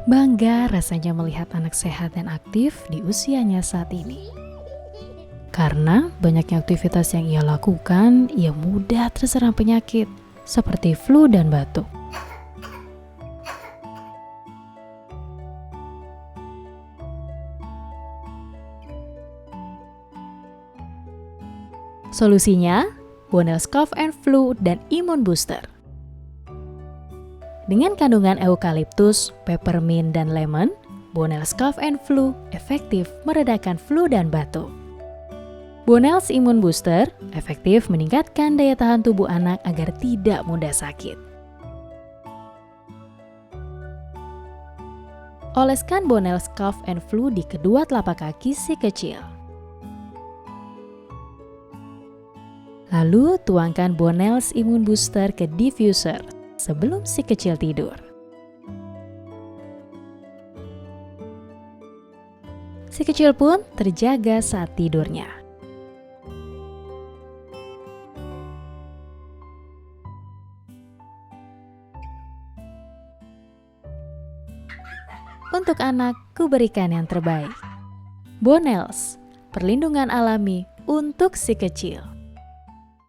Bangga rasanya melihat anak sehat dan aktif di usianya saat ini. Karena banyaknya aktivitas yang ia lakukan, ia mudah terserang penyakit seperti flu dan batuk. Solusinya, Bonel's Cough and Flu dan Imun Booster. Dengan kandungan eukaliptus, peppermint, dan lemon, Bonel's Cough and Flu efektif meredakan flu dan batuk. Bonel's Imun Booster efektif meningkatkan daya tahan tubuh anak agar tidak mudah sakit. Oleskan Bonel's Cough and Flu di kedua telapak kaki si kecil. Lalu tuangkan Bonel's Imun Booster ke diffuser sebelum si kecil tidur. Si kecil pun terjaga saat tidurnya. Untuk anak, kuberikan yang terbaik. Bonel's, perlindungan alami untuk si kecil.